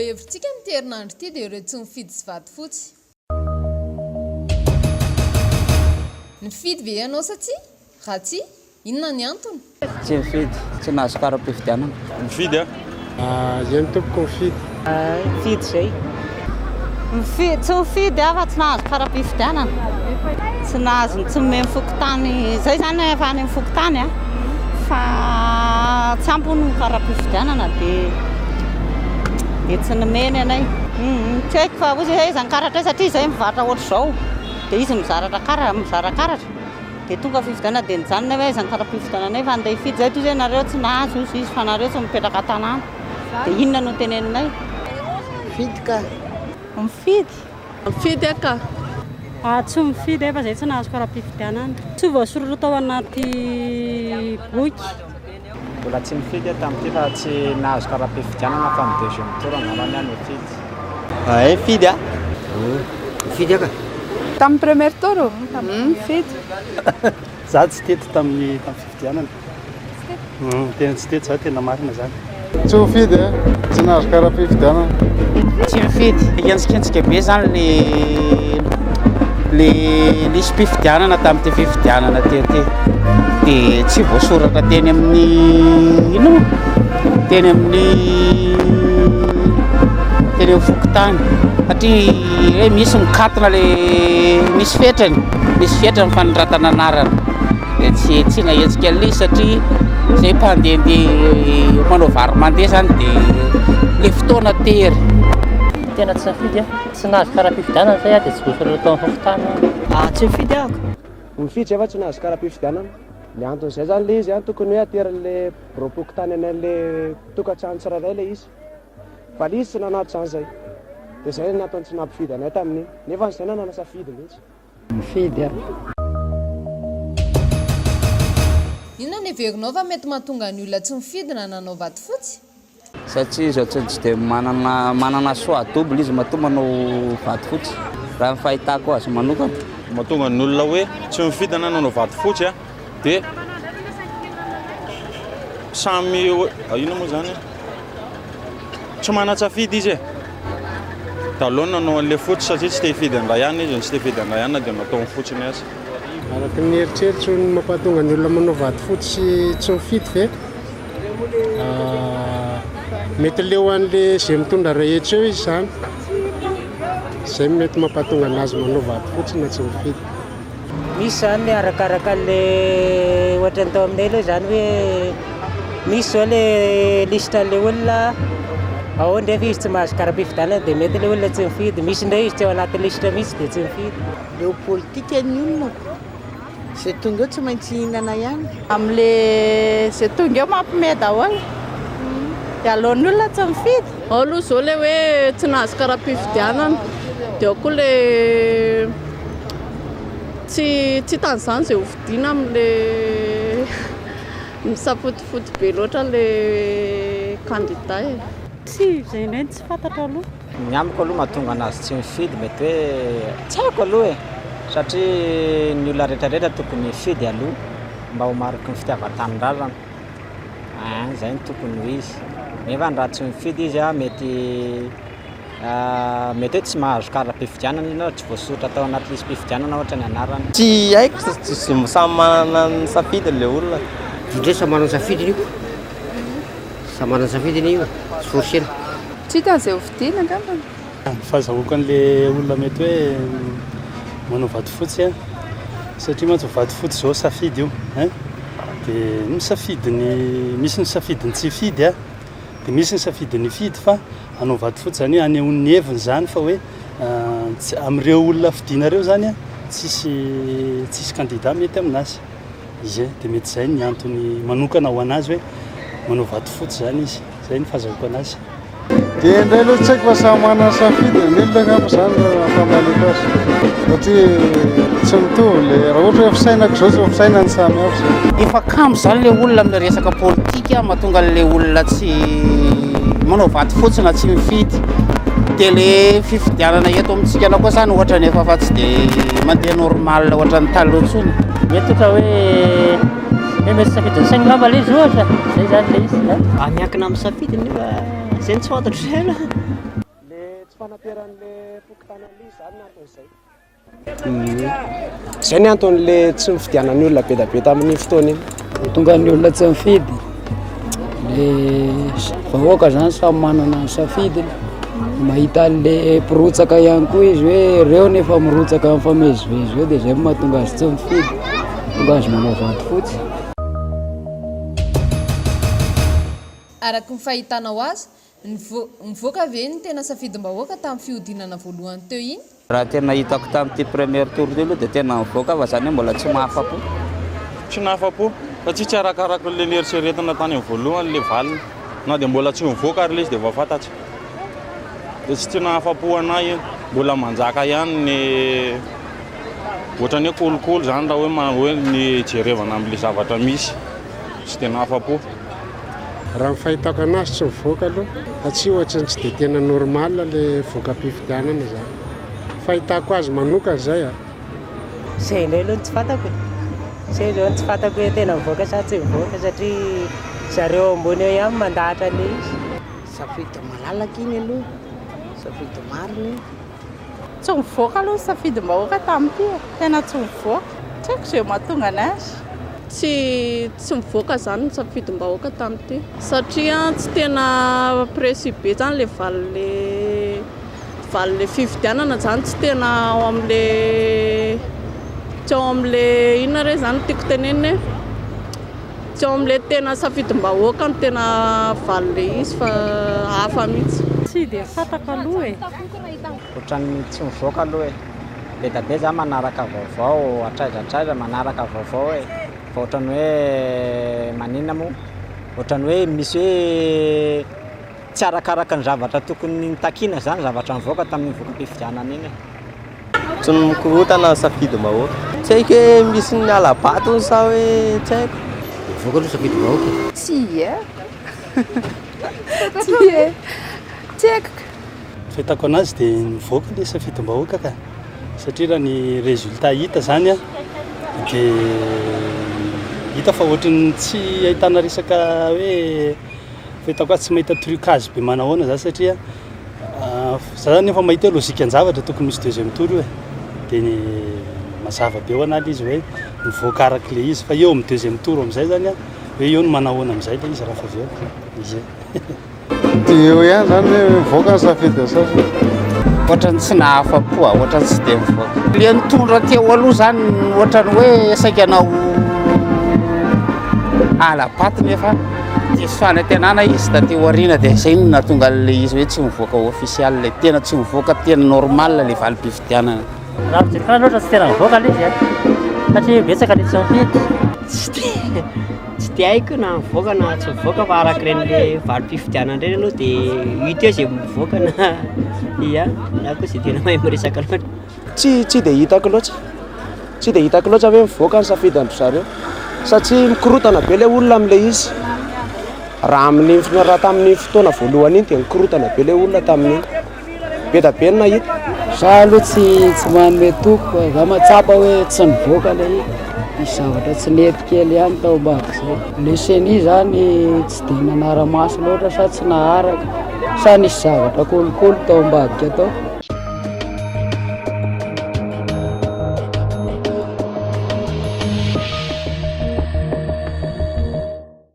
hevitsika amin'ny herinandro ity dia ireo tsy mifidy sy vatofotsy. Mifidy ve ianao satsia? Raha tsy, inona ny antony? Tsy mifidy, tsy nahazo kara-pifidianana. Mifidy Zany tompoko mifidy. Mifidy zay. Mifidy, tsy mifidy fa tsy nahazo kara-pifidianana. Tsy nahazo, tsy mey mifokotany. Zay zany efa any amin'ny fokotany fa tsy ampony kara-pifidianana dia tsy nomeny anay. Tsy haiko fa ozy hoe izany karatra satria izay mivatra ohatr'izao dia izy mizara karatra dia tonga fifidianana dia nijanona hoe izany kara-pifidianana fa andeha hifidy zay toy izay nareo tsy nahazo izy fa nareo tsy mipetraka tanàna dia inona no teneninay? Mifidy ka. Mifidy? Mifidy ka. Tsy mifidy fa zay tsy nahazo kara-pifidianana. Tsy voasoratra tao anaty boky. Mbola tsy mifidy tamin'ity fa tsy nahazo kara-pifidianana fa amin'ny deuxième tour angambany any mifidy. Mifidy Mifidy ka. Tamin'ny premier tour mifidy. Za tsy tety tamin'ny fifidianana. Tena tsy tety za tena marina zany. Tsy mifidy tsy nahazo kara-pifidianana. Tsy mifidy, hentsikentsika be zany le nisy mpifidianana tamin'ity fifidianana tety dia tsy voasoratra teny amin'ny inona teny amin'ny fokotany satria hoe misy mikatona le misy fetrany fanondratana anarana dia tsy hetsina hetsika an'ilay satria zay mpandehandeha manao vary mandeha zany dia le fotoana tery. Tena tsy mifidy tsy nahazo kara-pifidianana zay dia tsy voasoratra tao amin'ny fokotany. Tsy mifidy ako. Mifidy efa tsy nahazo kara-pifidianana. Ny anton'izay zany le izy tokony hoe ateran'ilay roapokotany an'ilay tokantrano tsirairay le izy. Fa le izy tsy nanato zany zay. Dia zay ny ataony tsy nampifidy anay tamin'iny. Nefa zay nanasafidy mihitsy. Mifidy Inona ny heverinao fa mety mahatonga ny olona tsy mifidy na nanao vatofotsy? Satria izy tsy dia manana soa double izy mahatonga manao vatofotsy raha ny fahitako azy manokana. Mahatonga ny olona hoe tsy mifidy na nanao vatofotsy dia samy inona moa zany tsy manatsafidy izy taloha nanao an'ilay fotsy satria tsy te hifidy an'raha ihany izy tsy te hifidy an'raha ihany dia natao ny fotsiny azy. Araka ny eritreritro ny mampatonga ny olona manao vatofotsy tsy mifidy ve mety leo an'le zay mitondra rehetra eo izy zany zay mety mampatonga anazy manao vatofotsy na tsy mifidy. Misy zany arakaraka le ohatra ny tao aminay aloha zany hoe misy zao le lista le olona ao ndefa izy tsy mahazo kara-pifidianana dia mety le olona tsy mifidy. Misy ndray izy tsy ao anaty lista misy dia tsy mifidy. Leo politika ny olona zay tonga eo tsy maintsy hinana ihany. Amin'le zay tonga eo mampime daholo dia aleon'ny olona tsy mifidy. Ao aloha zao le hoe tsy nahazo kara-pifidianana dia ao koa le tsy tan'izany izay hovidiana amin'le misafotifoty be loatra le kandidà Tsy zay indray tsy fantatra aloha. Ny amiko aloha mahatonga anazy tsy mifidy mety hoe tsy haiko aloha satria ny olona rehetrarehetra tokony mifidy aloha mba ho mariky ny fitiavan-tanin-drazana. Zay no tokony ho izy. Nefa raha tsy mifidy izy mety hoe tsy mahazo kara-pifidianana izy tsy voasoratra tao anaty lisy mpifidianana ohatra ny anarany. Tsy haiko samy manana ny safidy le olona. Indray samy manana safidiny io. Samy manana safidiny io. Tsy forsena. Tsy hitan'izay hovidiana angambany. Fahazahoakan'le olona mety hoe manao vatofotsy satria mantsy vatofotsy zao safidy io dia misy ny safidiny tsy fidy dia misy ny safidiny fidy fa hanao vatofotsy zany anehoan'ny heviny zany fa hoe amin'ireo olona fidianareo zany tsisy kandidà mety aminazy izy dia mety zay ny antony manokana ho anazy hoe manao vatofotsy zany izy. Zay ny fahazahoako azy. Dia indray aloha tsy haiko fa samy manana safidy ny olona angamba zany fahalaleko azy satria tsy mitovy le raha ohatra hoe fisainako zao tsy fisaina ny samy hafa zany. Efa kamo zany le olona amin'ny resaka politika mahatonga le olona tsy manao vatofotsy na tsy mifidy dia le fifidianana eto amintsika koa zany ohatra nefa fa tsy dia mandeha normal ohatra ny taloha intsony. Mety ohatra hoe mety safidy ny saigny ngamba le izy ohatra zay zany le izy. Miankina amin'ny safidiny nefa zay tsy fantatro zay aloha. fanateran'le fokotanan'le izy zany anton'izay. Zay ny anton'le tsy mifidianany olona be da be tamin'ny fotoana iny. Tonga ny olona tsy mifidy le vahoaka zany samy manana ny safidiny. Mahita le mpirotsaka ihany koa izy hoe reo nefa mirotsaka mifamezivezy eo dia zay mahatonga azy tsy mifidy, tonga azy manao vato fotsy. Araka ny fahitanao azy, nivoaka ve ny tena safidim-bahoaka tamin'ny fihodinana voalohany teo iny? Raha tena hitako tamin'ity premier tour io dia tena nivoaka fa zany hoe mbola tsy mahafa-po. Tsy nahafa-po satria tsy arakaraka le eritseretina tany amin'ny voalohany le valiny, na dia mbola tsy mivoaka ary le izy dia voafantatsa. Dia tsy tena nahafa-po anahy iny, mbola manjaka ihany ny ohatrany hoe kolokolo zany raha hoe ny jerevana amin'ile zavatra misy, tsy tena nahafa-po. Raha ny fahitako anazy tsy mivoaka aloha satria ohatrany tsy dia tena normal le voaka-pifidianana zany. Fahitako azy manokana zay a. Zay indray aloha tsy fantako. Zay aloha tsy fantako hoe tena mivoaka sa tsy mivoaka satria zareo ambony eo ihany mandahatra le izy. Safidy malalaka iny aloha, safidy marina iny. Tsy mivoaka aloha safidim-bahoaka tamin'ity, tena tsy mivoaka. Tsy haiko izay mahatonga anazy. Tsy mivoaka zany ny safidim-bahoaka tamin'ity satria tsy tena presy be zany le valile fifidianana zany tsy tena ao amin'le tsy ao amin'le inona re zany tiako tenenina tsy ao amin'le tena safidim-bahoaka ny tena valile izy fa hafa mihitsy. Tsy dia fantako aloha e. Ohatran'ny tsy mivoaka aloha e. Be da be zany manaraka vaovao, atraidratraiza manaraka vaovao e. Fa ohatran'ny hoe maninona moa? Ohatran'ny hoe misy hoe tsy arakaraka ny zavatra tokony nitakiana zany zavatra mivoaka tamin'ny voaka-pifidianana iny. Tsy mikorotana safidim-bahoaka. Tsy haiko hoe misy ny alabatony sa hoe tsy haiko. Mivoaka aloha safidim-bahoaka. Tsy e. Tsy haiko. Fahitako anazy dia mivoaka le safidim-bahoaka ka satria raha ny résultat hita zany a dia hita fa ohatrany tsy ahitana resaka hoe fahitako azy tsy mahita trucage be manahoana zany satria zany efa mahita lôzika ny zavatra tokony misy deuxième tour io e dia ny mazava be ho anazy izy hoe mivoaka araka le izy fa eo amin'ny deuxième tour amin'izay zany a hoe eo no manahoana amin'izay le izy raha fa avy eo izy dia eo ihany zany hoe mivoaka ny safidy asasa. Ohatrany tsy nahafa-po ohatrany tsy dia mivoaka. Le nitondra teo aloha zany ohatrany hoe saika anao alapaty nefa diso fanantenana izy da teo aoriana dia izay no nahatonga le izy hoe tsy mivoaka official le tena tsy mivoaka tena normal le valim-pifidianana. Raha fijerikana loatra tsy tena mivoaka le izy a satria betsaka le tsy mifidy. Tsy dia haiko na mivoaka na tsy mivoaka fa araka iren'le valim-pifidianana ireny aloha dia hita eo izay mivoaka na ia na koa izay tena mahay miresaka loatra. Tsy dia hitako loatra. Tsy dia hitako loatra hoe mivoaka ny safidin'ry zareo satria mikorotana be le olona amin'le izy. Raha tamin'ny fotoana voalohany iny dia mikorotana be le olona tamin'iny. Be da be ny nahita. Za aloha tsy manome toko, za matsapa hoe tsy nivoaka le misy zavatra tsy nety kely ihany tao ambadika izay. Le seni zany tsy dia nanara-maso loatra sa tsy naharaka sa nisy zavatra kolokolo tao ambadika tao.